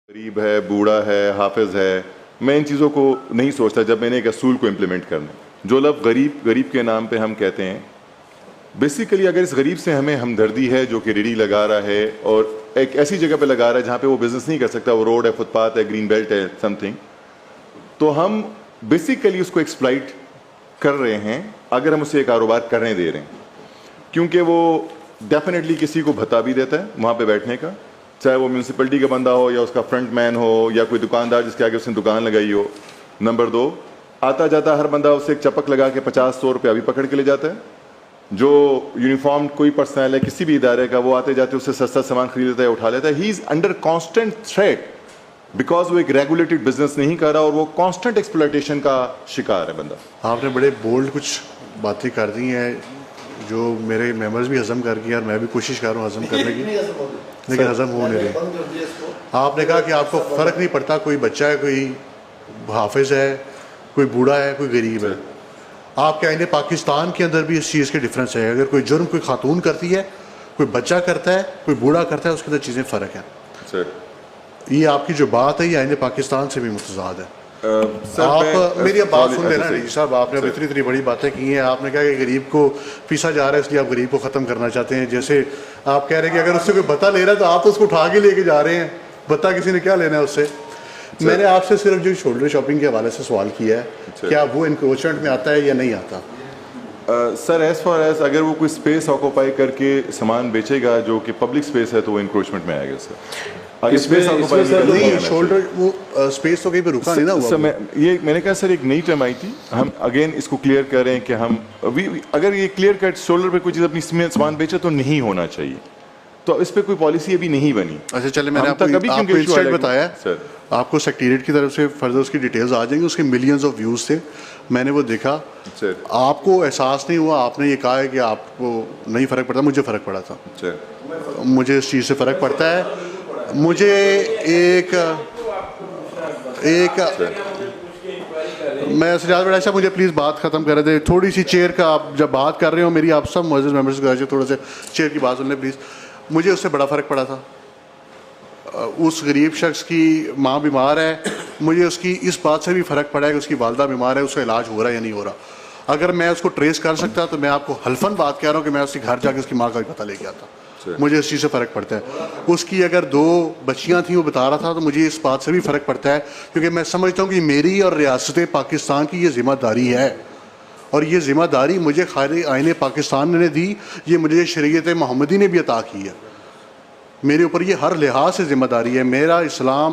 गरीब है, बूढ़ा है, हाफिज है, मैं इन चीज़ों को नहीं सोचता जब मैंने एक असूल को इम्प्लीमेंट करना। जो लफ्ज़ गरीब गरीब के नाम पे हम कहते हैं, बेसिकली अगर इस गरीब से हमें हमदर्दी है जो कि रेडी लगा रहा है और एक ऐसी जगह पे लगा रहा है जहाँ पे वो बिज़नेस नहीं कर सकता, वो रोड है, फुटपाथ है, ग्रीन बेल्ट है, समथिंग, तो हम बेसिकली उसको एक्सप्लॉइट कर रहे हैं अगर हम उसे एक कारोबार करने दे रहे हैं, क्योंकि वो डेफिनेटली किसी को भत्ता भी देता है वहाँ पे बैठने का, चाहे वो म्यूनसिपलिटी का बंदा हो या उसका फ्रंट मैन हो या कोई दुकानदार जिसके आगे उसने दुकान लगाई हो। नंबर 2, आता जाता हर बंदा उसे एक चपक लगा के 50-100 रुपया भी पकड़ के ले जाता है। जो यूनिफॉर्म कोई पर्सनल है किसी भी इदारे का, वो आते जाते उससे सस्ता सामान खरीद लेता है, उठा लेता है। He is under constant threat because वो एक रेगुलेटेड बिजनेस नहीं कर रहा और वो कॉन्स्टेंट एक्सप्लॉयटेशन का शिकार है बंदा। आपने बड़े बोल्ड कुछ बातें कर दी हैं जो मेरे मेंबर्स भी हजम कर गए और मैं भी कोशिश कर रहा हूँ हजम करने की, लेकिन हजम हो नहीं रही। आपने कहा कि आपको फ़र्क नहीं पड़ता कोई बच्चा है, कोई हाफिज है, कोई बूढ़ा है, कोई गरीब है। आपके आईने पाकिस्तान के अंदर भी इस चीज़ के डिफरेंस है। अगर कोई जुर्म कोई खातून करती है, कोई बच्चा करता है, कोई बूढ़ा करता है, उसके अंदर चीज़ें फ़र्क हैं। ये आपकी जो बात है ये आईने पाकिस्तान से भी मुतज़ाद है। आप मेरी अब बात सुन लेना नहीं साहब, आपने अब इतनी बड़ी बातें की हैं। आपने कहा कि गरीब को पीसा जा रहा है इसलिए आप गरीब को ख़त्म करना चाहते हैं। जैसे आप कह रहे हैं कि अगर उससे कोई भत्ता ले रहा है तो आप तो उसको उठा के लेके जा रहे हैं, भत्ता किसी ने क्या लेना है उससे। मैंने आपसे सिर्फ जो शोल्डर शॉपिंग के हवाले से सवाल किया है, क्या वो इंक्रोचमेंट में आता है या नहीं आता? सर एज फार एज अगर वो कोई स्पेस ऑक्यूपाई करके सामान बेचेगा जो कि पब्लिक स्पेस है तो वो इंक्रोचमेंट में आएगा सर। स्पेस नहीं, शोल्डर वो स्पेस तो कहीं पे रुका नहीं ना हुआ। मैंने कहा सर एक नई टर्म आई थी, हम अगेन इसको क्लियर कर रहे हैं कि हम अगर ये क्लियर कट शोल्डर पे कोई चीज़ अपनी सामान बेचे तो नहीं होना चाहिए, तो इस पे कोई पॉलिसी अभी नहीं बनी। अच्छा चले, मैंने आपको इंस्टेंट बताया सर, आपको सेक्रेटेरिएट की तरफ से फर्दर उसकी डिटेल्स आ जाएंगी। उसके मिलियंस ऑफ व्यूज़ थे, मैंने वो देखा। आपको एहसास नहीं हुआ? आपने ये कहा है कि आपको नहीं फ़र्क पड़ता, मुझे फ़र्क पड़ा था। मुझे इस चीज़ से फ़र्क पड़ता है। मुझे मैं सजाद बड़ा साहब, मुझे प्लीज़ बात ख़त्म कर दे। थोड़ी सी चेयर का, आप जब बात कर रहे हो मेरी, आप सब मुअज़्ज़िज़ मेंबर्स को थोड़ा सा चेयर की बात सुन लें प्लीज़। मुझे उससे बड़ा फ़र्क पड़ा था। उस गरीब शख्स की माँ बीमार है, मुझे उसकी इस बात से भी फ़र्क पड़ा है कि उसकी वालदा बीमार है, उसका इलाज हो रहा है या नहीं हो रहा। अगर मैं उसको ट्रेस कर सकता तो मैं आपको हल्फन बात कह रहा हूँ कि मैं उसके घर जाकर उसकी माँ का भी पता लेके आता। मुझे इस चीज़ से फ़र्क पड़ता है। उसकी अगर 2 बच्चियाँ थीं वो बता रहा था, तो मुझे इस बात से भी फ़र्क पड़ता है, क्योंकि मैं समझता हूँ कि मेरी और रियासत पाकिस्तान की ये ज़िम्मेदारी है, और ये ज़िम्मेदारी मुझे खाली आईने पाकिस्तान ने दी, ये मुझे शरीयत मोहम्मदी ने भी अता की है। मेरे ऊपर ये हर लिहाज से ज़िम्मेदारी है। मेरा इस्लाम